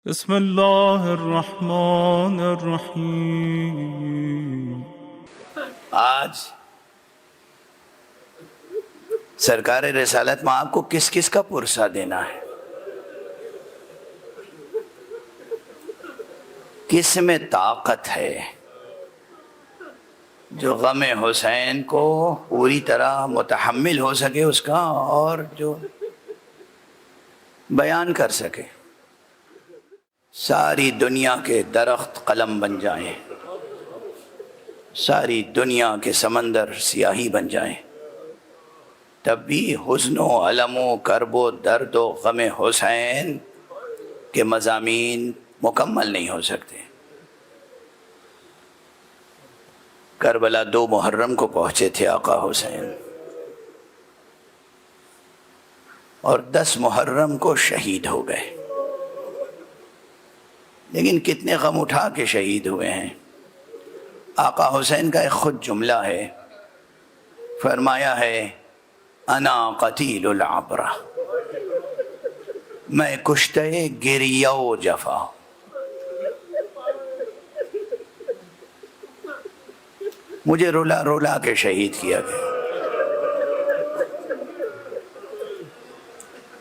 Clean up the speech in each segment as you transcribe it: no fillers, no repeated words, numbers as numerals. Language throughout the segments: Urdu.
بسم اللہ الرحمن الرحیم۔ آج سرکار رسالت میں آپ کو کس کس کا پرسہ دینا ہے؟ کس میں طاقت ہے جو غم حسین کو پوری طرح متحمل ہو سکے اس کا، اور جو بیان کر سکے؟ ساری دنیا کے درخت قلم بن جائیں، ساری دنیا کے سمندر سیاہی بن جائیں، تب بھی حزن و علم و کرب و درد و غم حسین کے مضامین مکمل نہیں ہو سکتے۔ کربلا 2 محرم کو پہنچے تھے آقا حسین، اور 10 محرم کو شہید ہو گئے، لیکن کتنے غم اٹھا کے شہید ہوئے ہیں۔ آقا حسین کا ایک خود جملہ ہے، فرمایا ہے انا قتیل العبرہ، میں کشتے گریہ و جفا۔ مجھے رولا رولا کے شہید کیا گیا۔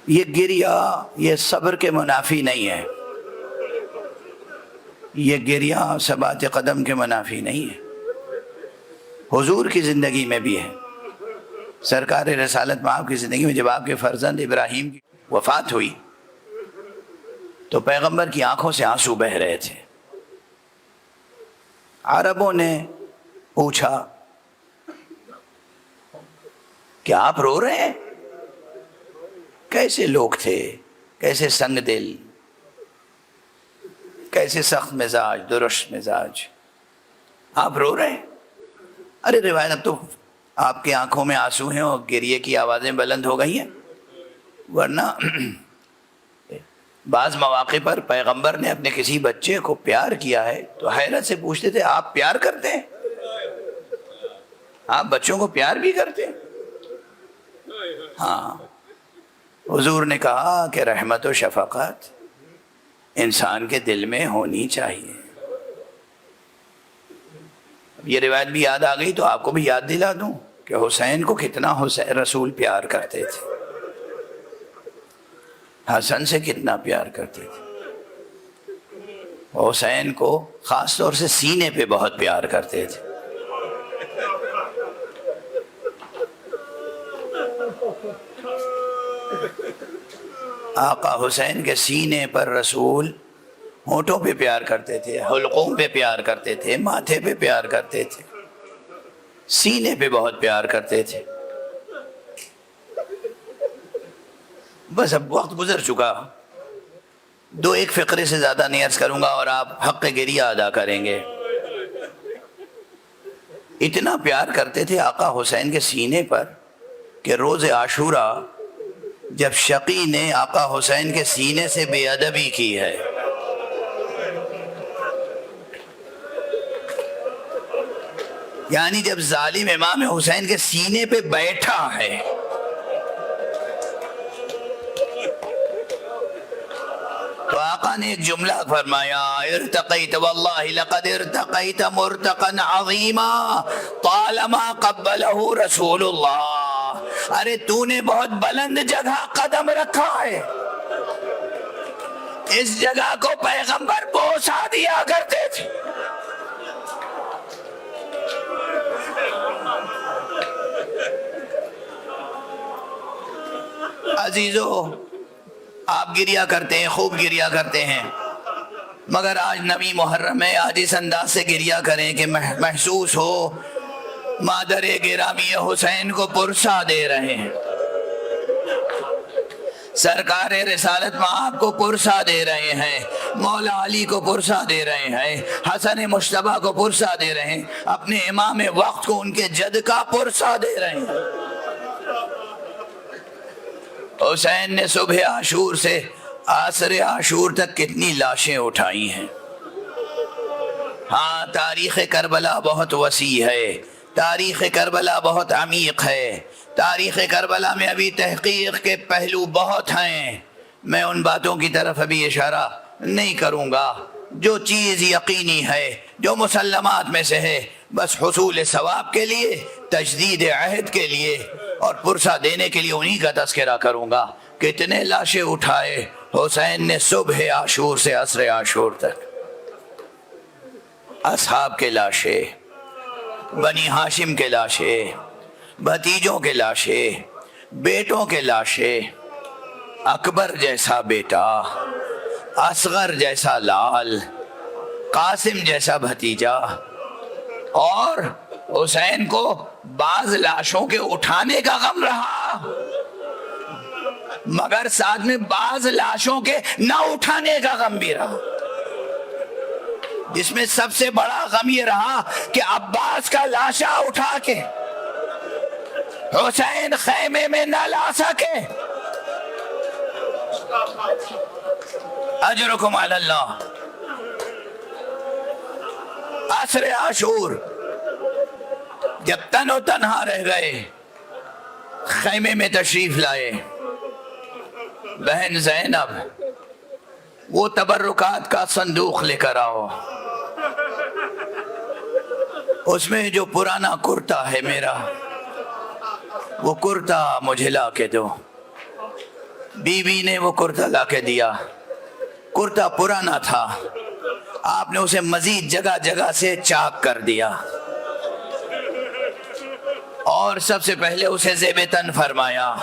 یہ گریہ یہ صبر کے منافی نہیں ہے، یہ گریہ ثبات قدم کے منافی نہیں ہے، حضور کی زندگی میں بھی ہے۔ سرکار رسالت میں آپ کی زندگی میں جب آپ کے فرزند ابراہیم کی وفات ہوئی تو پیغمبر کی آنکھوں سے آنسو بہہ رہے تھے۔ عربوں نے پوچھا کہ آپ رو رہے ہیں؟ کیسے لوگ تھے، کیسے سنگ دل، کیسے سخت مزاج، درست مزاج، آپ رو رہے ہیں؟ ارے روایت اب تو آپ کی آنکھوں میں آنسو ہیں اور گریے کی آوازیں بلند ہو گئی ہیں، ورنہ بعض مواقع پر پیغمبر نے اپنے کسی بچے کو پیار کیا ہے تو حیرت سے پوچھتے تھے آپ پیار کرتے ہیں؟ آپ بچوں کو پیار بھی کرتے ہیں؟ ہاں، حضور نے کہا کہ رحمت و شفقت انسان کے دل میں ہونی چاہیے۔ یہ روایت بھی یاد آ گئی تو آپ کو بھی یاد دلا دوں کہ حسین کو کتنا حسین رسول پیار کرتے تھے، حسن سے کتنا پیار کرتے تھے، حسین کو خاص طور سے سینے پہ بہت پیار کرتے تھے۔ آقا حسین کے سینے پر رسول ہونٹوں پہ پیار کرتے تھے، حلقوں پہ پیار کرتے تھے، ماتھے پہ پیار کرتے تھے، سینے پہ بہت پیار کرتے تھے۔ بس اب وقت گزر چکا، 2-1 فقرے سے زیادہ نہیں عرض کروں گا اور آپ حق گریہ ادا کریں گے۔ اتنا پیار کرتے تھے آقا حسین کے سینے پر کہ روز عاشورہ جب شقی نے آقا حسین کے سینے سے بے ادبی کی ہے، یعنی جب ظالم امام حسین کے سینے پہ بیٹھا ہے تو آقا نے ایک جملہ فرمایا ارتقیت واللہ لقد ارتقیت مرتقا عظیما طالما قبلہ رسول اللہ۔ ارے تو نے بہت بلند جگہ قدم رکھا ہے، اس جگہ کو پیغمبر بوسا دیا کرتے تھے۔ عزیزو، آپ گریہ کرتے ہیں، خوب گریہ کرتے ہیں، مگر آج 9 محرم ہے، آج اس انداز سے گریہ کریں کہ محسوس ہو مادر گرامی حسین کو پرسہ دے رہے ہیں، سرکار رسالت میں آپ کو پرسہ دے رہے ہیں، مولا علی کو پرسہ دے رہے ہیں، حسن مجتبیٰ کو پرسہ دے رہے ہیں، اپنے امام وقت کو ان کے جد کا پرسہ دے رہے ہیں۔ حسین نے صبح عاشور سے عصر عاشور تک کتنی لاشیں اٹھائی ہیں۔ ہاں، تاریخ کربلا بہت وسیع ہے، تاریخ کربلا بہت عمیق ہے، تاریخ کربلا میں ابھی تحقیق کے پہلو بہت ہیں۔ میں ان باتوں کی طرف ابھی اشارہ نہیں کروں گا. جو چیز یقینی ہے، جو مسلمات میں سے ہے، بس حصول ثواب کے لیے، تجدید عہد کے لیے اور پرسہ دینے کے لیے انہی کا تذکرہ کروں گا. کتنے لاشیں اٹھائے حسین نے صبح عاشور سے عصر عاشور تک. اصحاب کے لاشیں، بنی ہاشم کے لاشیں، بھتیجوں کے لاشیں، بیٹوں کے لاشیں، اکبر جیسا بیٹا، اصغر جیسا لال، قاسم جیسا بھتیجا. اور حسین کو بعض لاشوں کے اٹھانے کا غم رہا، مگر ساتھ میں بعض لاشوں کے نہ اٹھانے کا غم بھی رہا، جس میں سب سے بڑا غم یہ رہا کہ عباس کا لاشا اٹھا کے حسین خیمے میں نہ لا سکے. اجرکم علی اللہ. عصر عاشور جب تن و تنہا رہ گئے، خیمے میں تشریف لائے. بہن زینب وہ تبرکات کا صندوق لے کر آؤ، اس میں جو پرانا کرتا ہے میرا، وہ کرتا مجھے لا کے دو. بی بی نے وہ کرتا لا کے دیا. کرتا پرانا تھا، آپ نے اسے مزید جگہ جگہ سے چاک کر دیا اور سب سے پہلے اسے زیب تن فرمایا.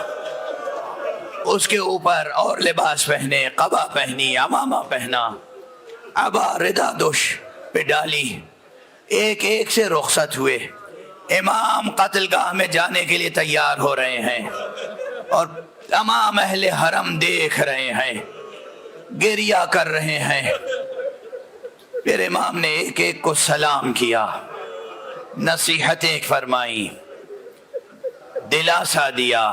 اس کے اوپر اور لباس پہنے، قبا پہنی، عمامہ پہنا، عبا ردا دوش پہ ڈالی. ایک ایک سے رخصت ہوئے. امام قتل گاہ میں جانے کے لیے تیار ہو رہے ہیں اور تمام اہل حرم دیکھ رہے ہیں، گریہ کر رہے ہیں. پھر امام نے ایک ایک کو سلام کیا، نصیحتیں فرمائی، دلاسا دیا.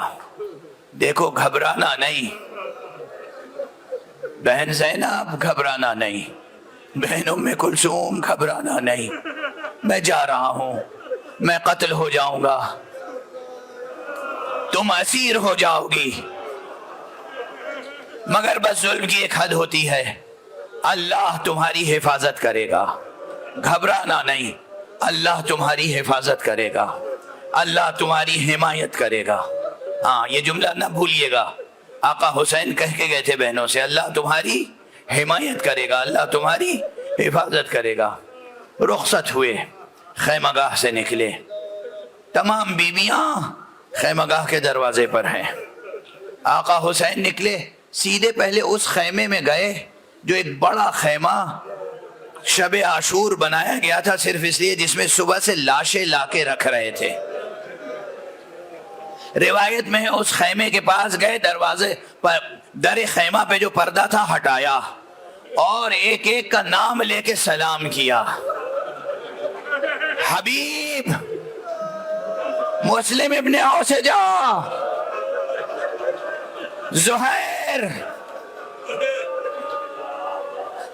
دیکھو گھبرانا نہیں، بہن زینب گھبرانا نہیں، بہن ام کلثوم گھبرانا نہیں. میں جا رہا ہوں، میں قتل ہو جاؤں گا، تم اسیر ہو جاؤ گی، مگر بس ظلم کی ایک حد ہوتی ہے، اللہ تمہاری حفاظت کرے گا. گھبرانا نہیں، اللہ تمہاری حفاظت کرے گا، اللہ تمہاری حمایت کرے گا. ہاں یہ جملہ نہ بھولیے گا، آقا حسین کہہ کے گئے تھے بہنوں سے، اللہ تمہاری حمایت کرے گا، اللہ تمہاری حفاظت کرے گا. رخصت ہوئے، خیمہ گاہ سے نکلے. تمام بیویاں خیمہ گاہ کے دروازے پر ہیں. آقا حسین نکلے، سیدھے پہلے اس خیمے میں گئے جو ایک بڑا خیمہ شب عاشور بنایا گیا تھا صرف اس لیے، جس میں صبح سے لاشیں لا کے رکھ رہے تھے. روایت میں اس خیمے کے پاس گئے، دروازے پر در خیمہ پہ جو پردہ تھا ہٹایا اور ایک ایک کا نام لے کے سلام کیا. حبیب، مسلم ابن اوسجا، زہیر،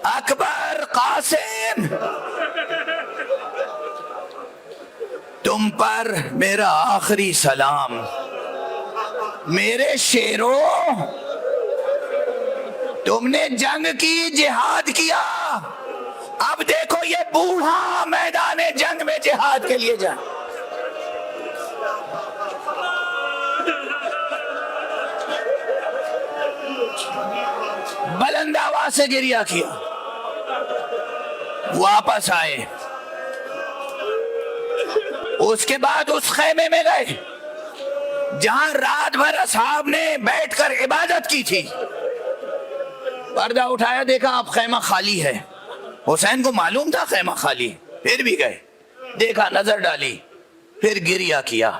اکبر، قاسم، تم پر میرا آخری سلام. میرے شیرو، تم نے جنگ کی، جہاد کیا، اب دیکھو یہ بوڑھا میدان جنگ میں جہاد کے لیے جائے. بلند آواز سے گریہ کیا. واپس آئے، اس کے بعد اس خیمے میں گئے جہاں رات بھر اصحاب نے بیٹھ کر عبادت کی تھی. پردہ اٹھایا، دیکھا اب خیمہ خالی ہے. حسین کو معلوم تھا خیمہ خالی، پھر بھی گئے، دیکھا، نظر ڈالی، پھر گریہ کیا.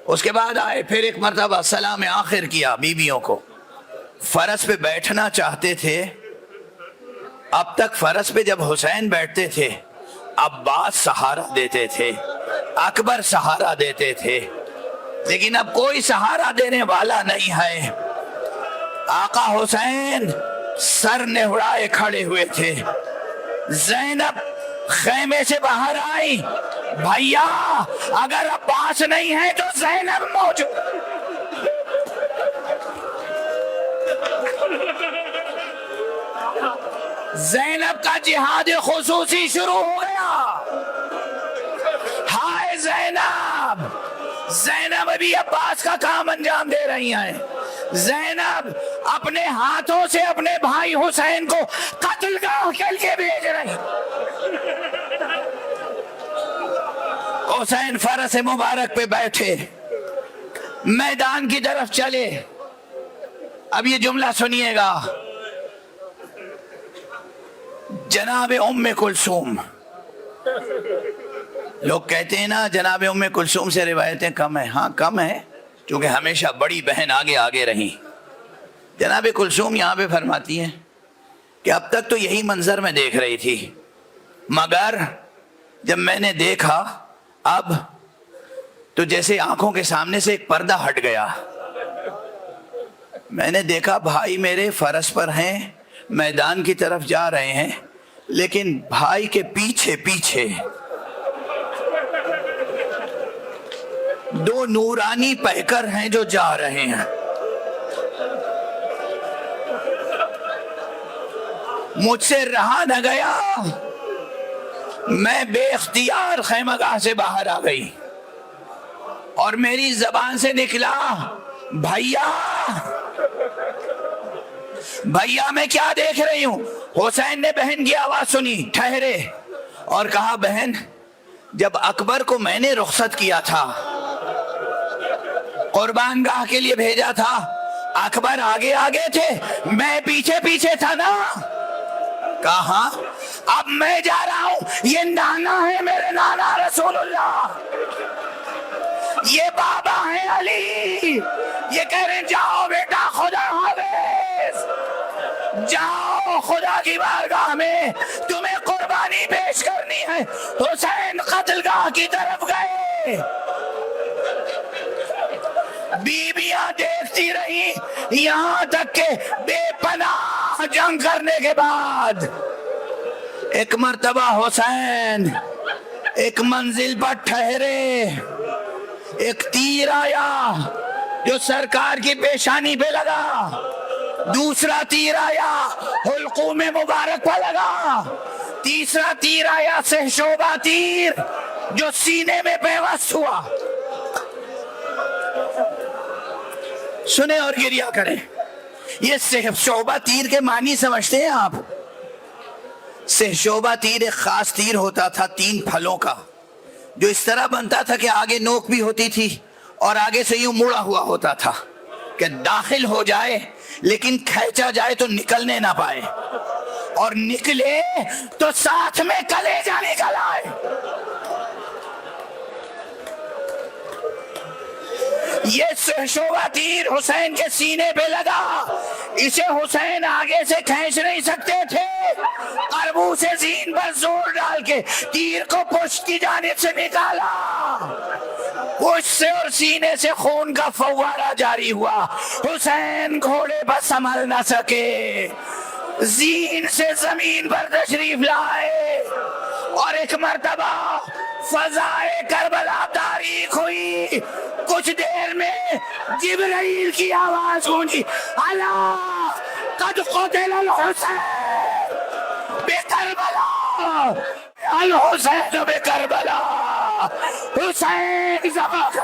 اس کے بعد آئے، پھر ایک مرتبہ سلام آخر کیا بیویوں کو. فرس پہ بیٹھنا چاہتے تھے. اب تک فرس پہ جب حسین بیٹھتے تھے عباس سہارا دیتے تھے، اکبر سہارا دیتے تھے، لیکن اب کوئی سہارا دینے والا نہیں ہے. آقا حسین سر نہڑائے کھڑے ہوئے تھے. زینب خیمے سے باہر آئی، بھیا اگر عباس نہیں ہے تو زینب موجود. زینب کا جہاد خصوصی شروع ہو گیا. ہائے زینب، زینب ابھی عباس کا کام انجام دے رہی ہیں. زینب اپنے ہاتھوں سے اپنے بھائی حسین کو قتل گاہ کے لیے بھیج رہی. حسین فرس مبارک پہ بیٹھے میدان کی طرف چلے. اب یہ جملہ سنیے گا. جناب ام کلثوم، لوگ کہتے ہیں نا جناب ام کلثوم سے روایتیں کم ہیں. ہاں کم ہیں، کیونکہ ہمیشہ بڑی بہن آگے آگے رہی. جناب کلثوم یہاں پہ فرماتی ہیں کہ اب تک تو یہی منظر میں دیکھ رہی تھی، مگر جب میں نے دیکھا اب تو جیسے آنکھوں کے سامنے سے ایک پردہ ہٹ گیا. میں نے دیکھا بھائی میرے فرس پر ہیں، میدان کی طرف جا رہے ہیں، لیکن بھائی کے پیچھے پیچھے دو نورانی پیکر ہیں جو جا رہے ہیں. مجھ سے رہا نہ گیا، میں بے اختیار خیمہ گاہ سے باہر آ گئی اور میری زبان سے نکلا بھیا. بھیا میں کیا دیکھ رہی ہوں؟ حسین نے بہن کی آواز سنی، ٹھہرے اور کہا بہن جب اکبر کو میں نے رخصت کیا تھا، قربان گاہ کے لیے بھیجا تھا، اکبر آگے آگے تھے، میں پیچھے پیچھے تھا نا. کہا اب میں جا رہا ہوں، یہ نانا ہے میرے نانا رسول اللہ، یہ بابا ہے علی، یہ کہہ رہے ہیں جاؤ بیٹا خدا حافظ، جاؤ خدا کی بارگاہ میں تمہیں قربانی پیش کرنی ہے. حسین قتل گاہ کی طرف گئے. بیویاں دیکھتی رہی یہاں تک کہ بے پناہ جنگ کرنے کے بعد ایک مرتبہ حسین ایک منزل پر ٹھہرے. ایک تیر آیا جو سرکار کی پیشانی پہ لگا، دوسرا تیر آیا حلقوم مبارک پہ لگا، تیسرا تیر آیا سہشوبہ تیر جو سینے میں پیوست ہوا. سنیں اور گریہ کریں. یہ سہشوبہ تیر کے معنی سمجھتے ہیں آپ؟ سہشوبہ تیر ایک خاص تیر ہوتا تھا 3 پھلوں کا، جو اس طرح بنتا تھا کہ آگے نوک بھی ہوتی تھی اور آگے سے یوں مڑا ہوا ہوتا تھا کہ داخل ہو جائے لیکن کھینچا جائے تو نکلنے نہ پائے، اور نکلے تو ساتھ میں کلیجہ نکل آئے. یہ سہشوبہ تیر حسین کے سینے پہ لگا. اسے حسین آگے سے کھینچ نہیں سکتے تھے، قربو سے زین پر زور ڈال کے تیر کو پشت کی جانب سے نکالا. پشت سے اور سینے سے خون کا فوارہ جاری ہوا. حسین گھوڑے پر سنبھل نہ سکے، زین سے زمین پر تشریف لائے اور ایک مرتبہ فضائے کربلا تاریخ ہوئی. کچھ دیر میں جبرائیل کی آواز گونجی، الا قد قتل الحسین بکربلا، الحسین بکربلا، حسین ذبح.